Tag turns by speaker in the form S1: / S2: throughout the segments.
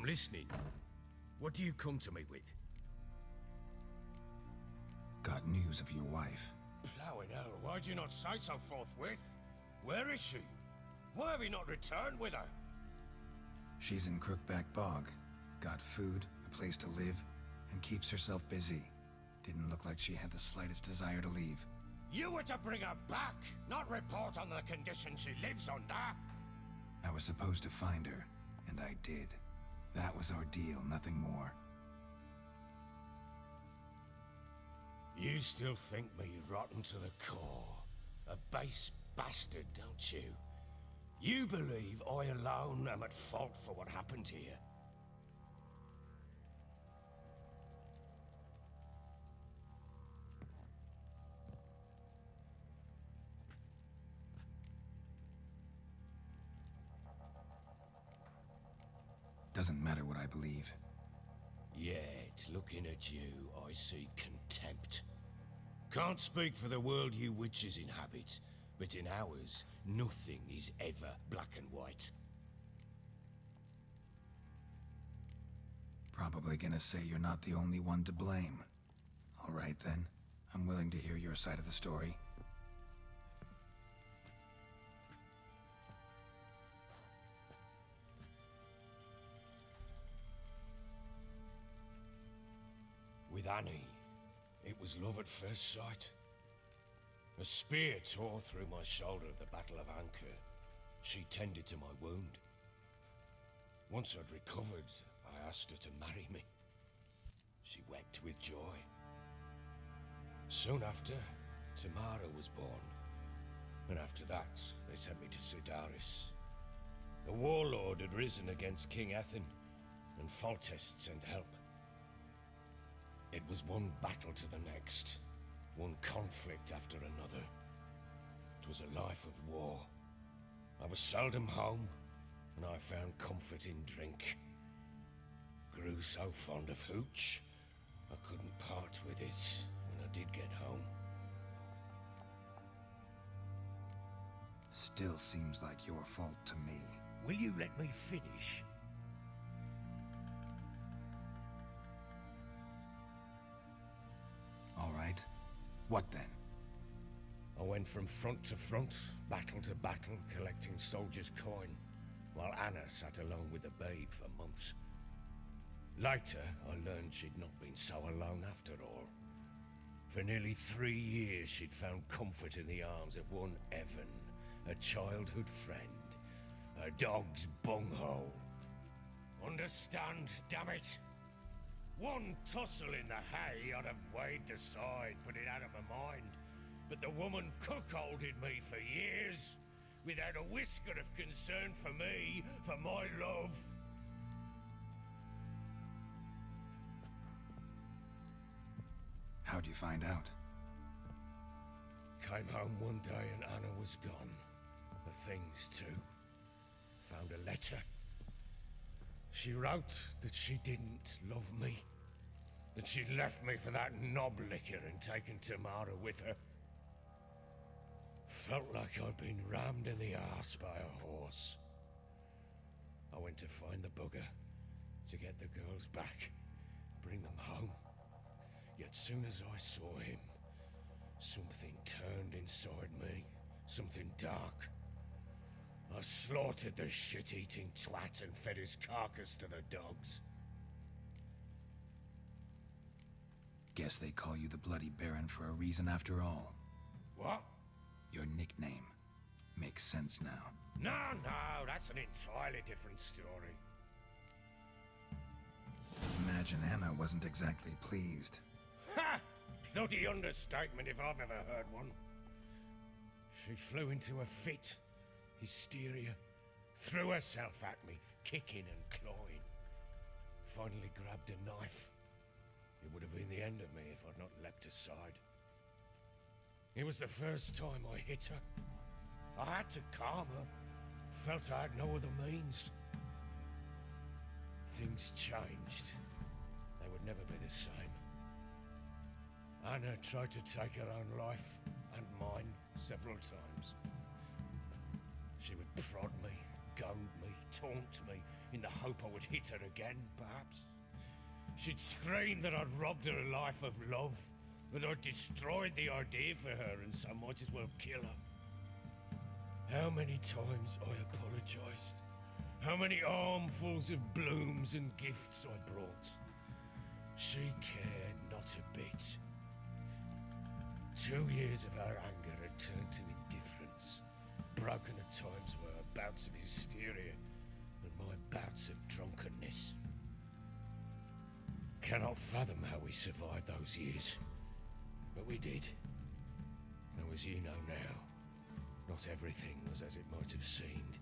S1: listening. What do you come to me with?
S2: Got news of your wife.
S1: Plowing hell, why'd you not say so forthwith? Where is she? Why have you not returned with her?
S2: She's in Crookback Bog. Got food, a place to live, and keeps herself busy. Didn't look like she had the slightest desire to leave.
S1: You were to bring her back, not report on the conditions she lives under.
S2: I was supposed to find her, and I did. That was our deal, nothing more.
S1: You still think me rotten to the core. A base bastard, don't you? You believe I alone am at fault for what happened here.
S2: Doesn't matter what I believe.
S1: Yet, looking at you, I see contempt. Can't speak for the world you witches inhabit, but in ours, nothing is ever black and white.
S2: Probably gonna say you're not the only one to blame. All right then, I'm willing to hear your side of the story.
S1: With Annie, it was love at first sight. A spear tore through my shoulder at the Battle of Anchor. She tended to my wound. Once I'd recovered, I asked her to marry me. She wept with joy. Soon after, Tamara was born. And after that, they sent me to Sidaris. A warlord had risen against King Ethan, and Foltest sent help. It was one battle to the next, one conflict after another. It was a life of war. I was seldom home, and I found comfort in drink. Grew so fond of hooch, I couldn't part with it when I did get home.
S2: Still seems like your fault to me.
S1: Will you let me finish?
S2: All right. What then?
S1: I went from front to front, battle to battle, collecting soldiers' coin, while Anna sat alone with the babe for months. Later, I learned she'd not been so alone after all. For nearly 3 years, she'd found comfort in the arms of one Evan, a childhood friend, a dog's bunghole. Understand, damn it? One tussle in the hay I'd have waved aside, put it out of my mind. But the woman cuckolded me for years, without a whisker of concern for me, for my love.
S2: How'd you find out?
S1: Came home one day and Anna was gone. The things too. Found a letter. She wrote that she didn't love me. That she'd left me for that knob licker and taken Tamara with her. Felt like I'd been rammed in the arse by a horse. I went to find the bugger, to get the girls back, bring them home. Yet soon as I saw him, something turned inside me, something dark. I slaughtered the shit-eating twat and fed his carcass to the dogs.
S2: Guess they call you the Bloody Baron for a reason after all.
S1: What?
S2: Your nickname. Makes sense now.
S1: No, that's an entirely different story.
S2: Imagine Anna wasn't exactly pleased.
S1: Ha! Bloody understatement if I've ever heard one. She flew into a fit. Hysteria. Threw herself at me, kicking and clawing. Finally grabbed a knife. It would have been the end of me if I'd not leapt aside. It was the first time I hit her. I had to calm her. Felt I had no other means. Things changed. They would never be the same. Anna tried to take her own life, and mine, several times. She would prod me, goad me, taunt me, in the hope I would hit her again, perhaps. She'd scream that I'd robbed her life of love, that I'd destroyed the idea for her and so might as well kill her. How many times I apologized. How many armfuls of blooms and gifts I brought. She cared not a bit. 2 years of her anger had turned to indifference, broken at times were her bouts of hysteria and my bouts of drunkenness. Cannot fathom how we survived those years, but we did. Though as you know now, not everything was as it might have seemed.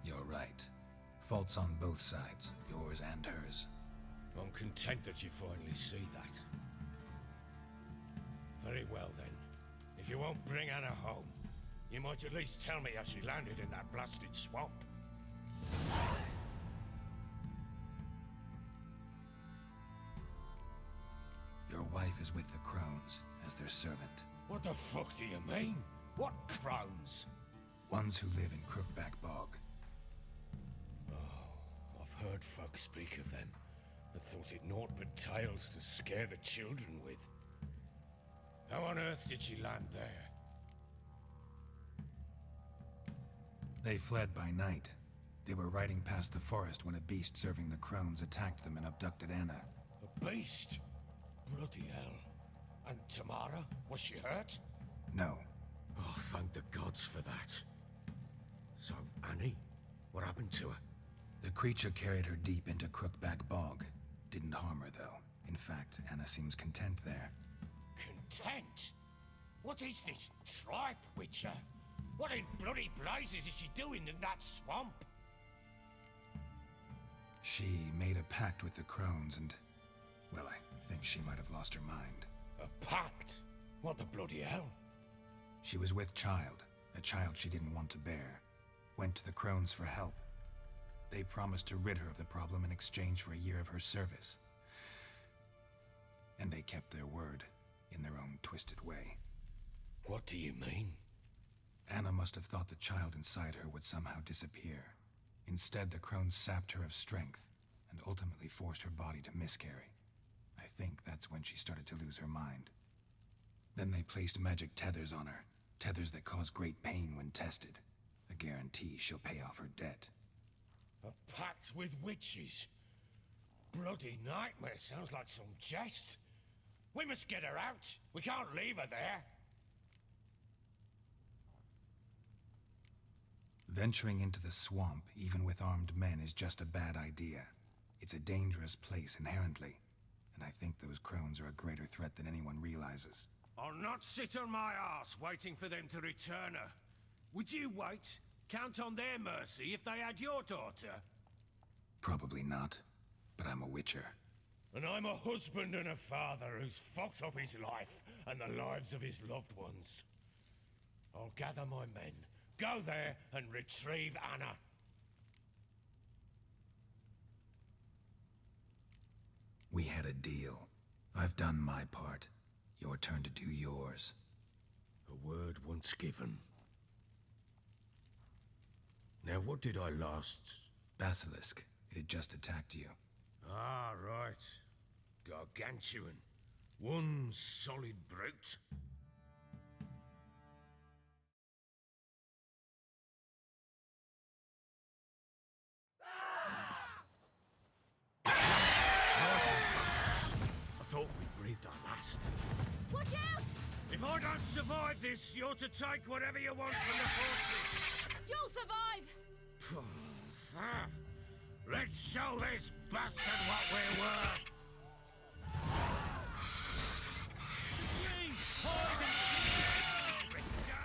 S2: You're right. Faults on both sides, yours and hers.
S1: I'm content that you finally see that. Very well then. If you won't bring Anna home, you might at least tell me how she landed in that blasted swamp.
S2: Your wife is with the Crones as their servant.
S1: What the fuck do you mean? What crones?
S2: Ones who live in Crookback Bog.
S1: I've heard folk speak of them, but thought it naught but tales to scare the children with. How on earth did she land there?
S2: They fled by night. They were riding past the forest when a beast serving the Crones attacked them and abducted Anna.
S1: A beast? Bloody hell. And Tamara? Was she hurt?
S2: No.
S1: Oh, thank the gods for that. So, Annie? What happened to her?
S2: The creature carried her deep into Crookback Bog. Didn't harm her, though. In fact, Anna seems content there.
S1: Content? What is this tripe, Witcher? What in bloody blazes is she doing in that swamp?
S2: She made a pact with the Crones and... well, I think she might have lost her mind.
S1: A pact? What the bloody hell?
S2: She was with child, a child she didn't want to bear. Went to the Crones for help. They promised to rid her of the problem in exchange for a year of her service. And they kept their word, in their own twisted way.
S1: What do you mean?
S2: Anna must have thought the child inside her would somehow disappear. Instead, the Crones sapped her of strength, and ultimately forced her body to miscarry. I think that's when she started to lose her mind. Then they placed magic tethers on her, tethers that cause great pain when tested. A guarantee she'll pay off her debt.
S1: A pact with witches? Bloody nightmare, sounds like some jest. We must get her out. We can't leave her there.
S2: Venturing into the swamp, even with armed men, is just a bad idea. It's a dangerous place inherently, and I think those Crones are a greater threat than anyone realizes.
S1: I'll not sit on my arse waiting for them to return her. Would you wait? Count on their mercy if they had your daughter?
S2: Probably not, but I'm a witcher.
S1: And I'm a husband and a father who's fucked up his life and the lives of his loved ones. I'll gather my men, go there and retrieve Anna.
S2: We had a deal. I've done my part. Your turn to do yours.
S1: A word once given. Now what did I last...
S2: Basilisk. It had just attacked you.
S1: Ah, right. Gargantuan. One solid brute. Right in front of us. I thought we breathed our last.
S3: Watch out!
S1: If I don't survive this, you're to take whatever you want from the fortress.
S3: You'll survive!
S1: Let's show this bastard what we're worth! Trees! Hide and shoot! Bring them down!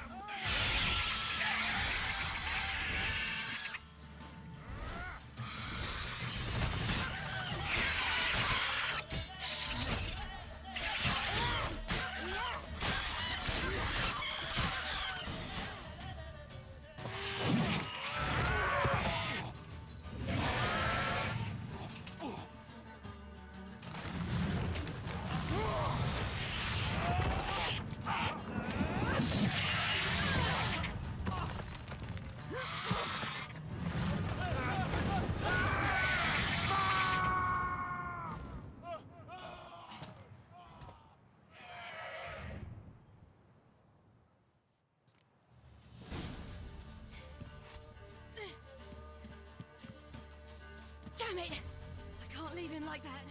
S3: like that.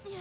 S3: Yeah.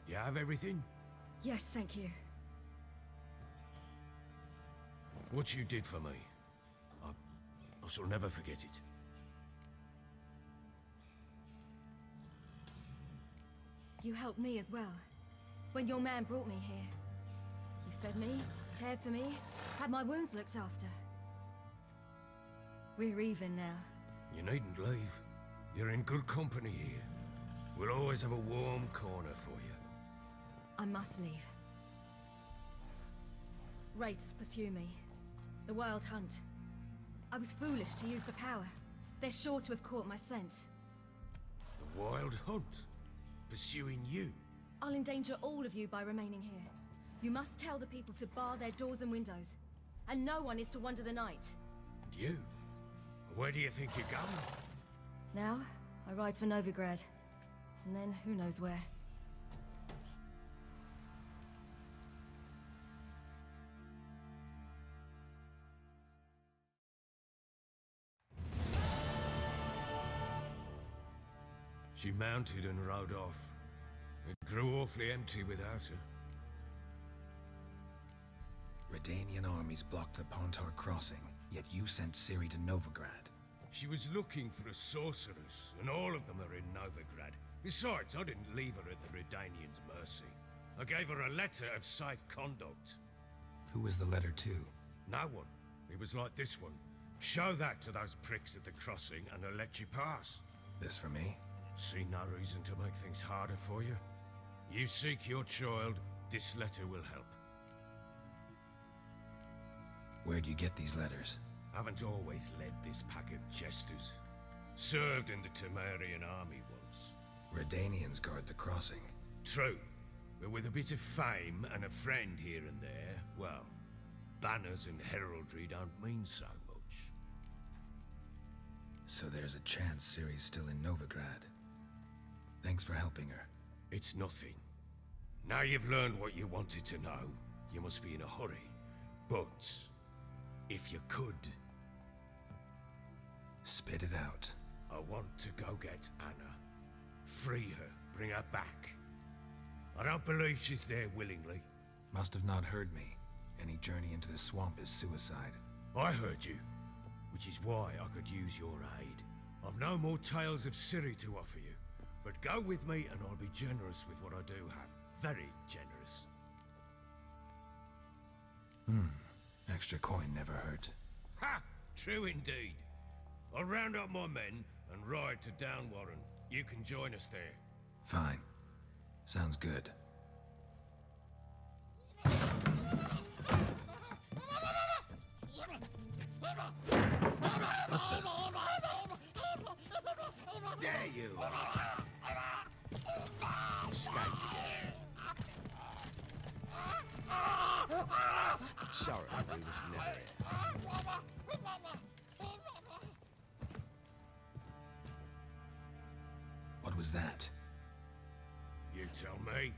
S1: You have everything?
S3: Yes, thank you.
S1: What you did for me, I shall never forget it.
S3: You helped me as well. When your man brought me here. You fed me, cared for me, had my wounds looked after. We're even now.
S1: You needn't leave. You're in good company here. We'll always have a warm corner for you.
S3: I must leave. Wraiths pursue me. The Wild Hunt. I was foolish to use the power. They're sure to have caught my scent.
S1: The Wild Hunt? Pursuing you?
S3: I'll endanger all of you by remaining here. You must tell the people to bar their doors and windows. And no one is to wander the night.
S1: And you? Where do you think you're going?
S3: Now, I ride for Novigrad. And then who knows where.
S1: She mounted and rode off. It grew awfully empty without her.
S2: Redanian armies blocked the Pontar crossing, yet you sent Ciri to Novigrad.
S1: She was looking for a sorceress, and all of them are in Novigrad. Besides, I didn't leave her at the Redanians' mercy. I gave her a letter of safe conduct.
S2: Who was the letter to?
S1: No one. It was like this one. Show that to those pricks at the crossing, and they'll let you pass.
S2: This for me?
S1: See no reason to make things harder for you. You seek your child, this letter will help.
S2: Where'd you get these letters?
S1: Haven't always led this pack of jesters. Served in the Temerian army once.
S2: Redanians guard the crossing.
S1: True, but with a bit of fame and a friend here and there, well, banners and heraldry don't mean so much.
S2: So there's a chance Ciri's still in Novigrad. Thanks for helping her.
S1: It's nothing. Now you've learned what you wanted to know, you must be in a hurry. But, if you could...
S2: Spit it out.
S1: I want to go get Anna. Free her, bring her back. I don't believe she's there willingly.
S2: Must have not heard me. Any journey into the swamp is suicide.
S1: I heard you, which is why I could use your aid. I've no more tales of Ciri to offer you, but go with me and I'll be generous with what I do have. Very generous.
S2: Extra coin never hurt.
S1: Ha! True indeed. I'll round up my men and ride to Downwarren. You can join us there.
S2: Fine. Sounds good.
S4: There you are. Escaped again. Sorry, we was never here.
S2: What was that?
S1: You tell me.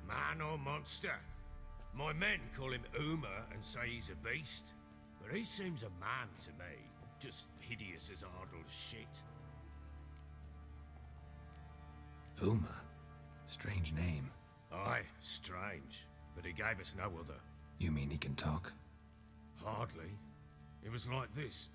S1: Man or monster? My men call him Uma and say he's a beast. But he seems a man to me. Just hideous as Ardle's shit.
S2: Uma? Strange name.
S1: Aye, strange. But he gave us no other.
S2: You mean he can talk?
S1: Hardly. It was like this.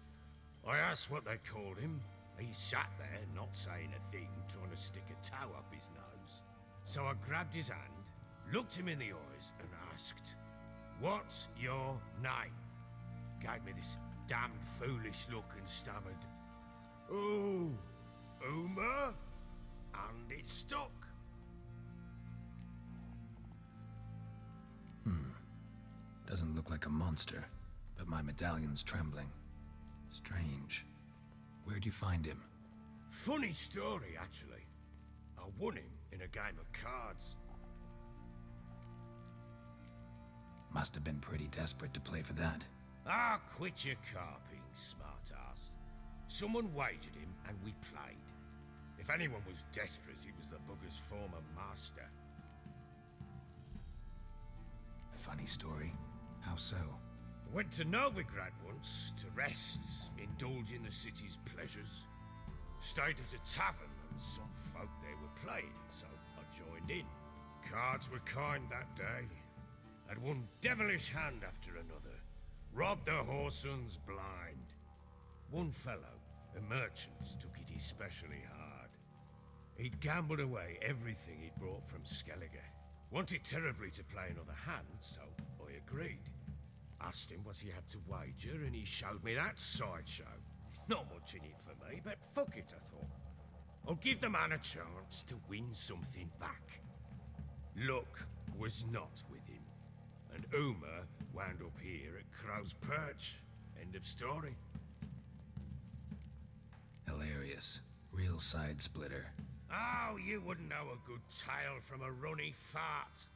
S1: I asked what they called him. He sat there, not saying a thing, trying to stick a toe up his nose. So I grabbed his hand, looked him in the eyes, and asked, "What's your name?" Gave me this damned foolish look and stammered, "Oh, Uma?" And it stuck.
S2: Doesn't look like a monster, but my medallion's trembling. Strange. Where'd you find him?
S1: Funny story, actually. I won him in a game of cards.
S2: Must have been pretty desperate to play for that.
S1: Ah, quit your carping, smart-ass. Someone wagered him, and we played. If anyone was desperate, it was the bugger's former master.
S2: Funny story. How so?
S1: Went to Novigrad once to rest, indulge in the city's pleasures. Stayed at a tavern, and some folk there were playing, so I joined in. Cards were kind that day. Had one devilish hand after another. Robbed the Whoresons blind. One fellow, a merchant, took it especially hard. He'd gambled away everything he'd brought from Skellige. Wanted terribly to play another hand, so I agreed. Asked him what he had to wager, and he showed me that sideshow. Not much in it for me, but fuck it, I thought. I'll give the man a chance to win something back. Luck was not with him, and Uma wound up here at Crow's Perch. End of story.
S2: Hilarious. Real side splitter.
S1: Oh, you wouldn't know a good tale from a runny fart.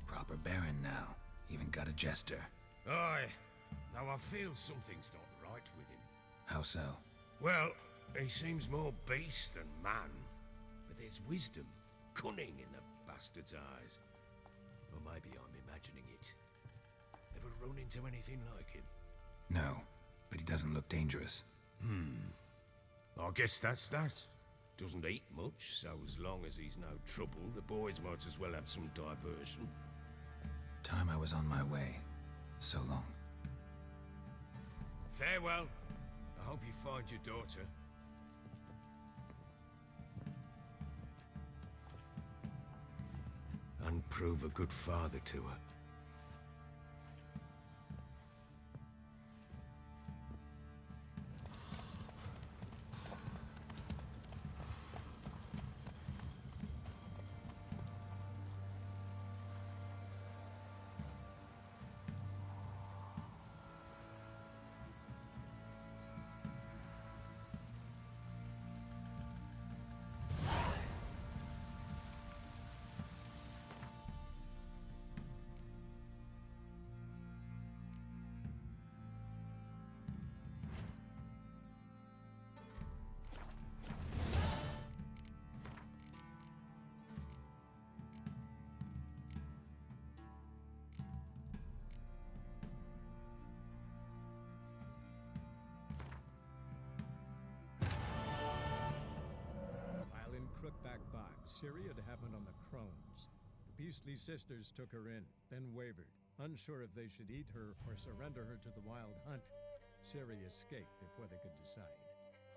S2: Proper baron now. Even got a jester.
S1: Aye, though I feel something's not right with him.
S2: How so?
S1: Well, he seems more beast than man, but there's wisdom, cunning in the bastard's eyes. Or maybe I'm imagining it. Ever run into anything like him?
S2: No, but he doesn't look dangerous.
S1: I guess that's that. Doesn't eat much, so as long as he's no trouble, the boys might as well have some diversion.
S2: Time I was on my way. So long.
S1: Farewell. I hope you find your daughter. And prove a good father to her.
S5: Crookback Bog, Ciri had happened on the Crones. The Beastly Sisters took her in, then wavered, unsure if they should eat her or surrender her to the Wild Hunt. Ciri escaped before they could decide.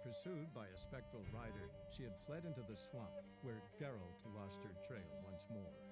S5: Pursued by a spectral rider, she had fled into the swamp, where Geralt lost her trail once more.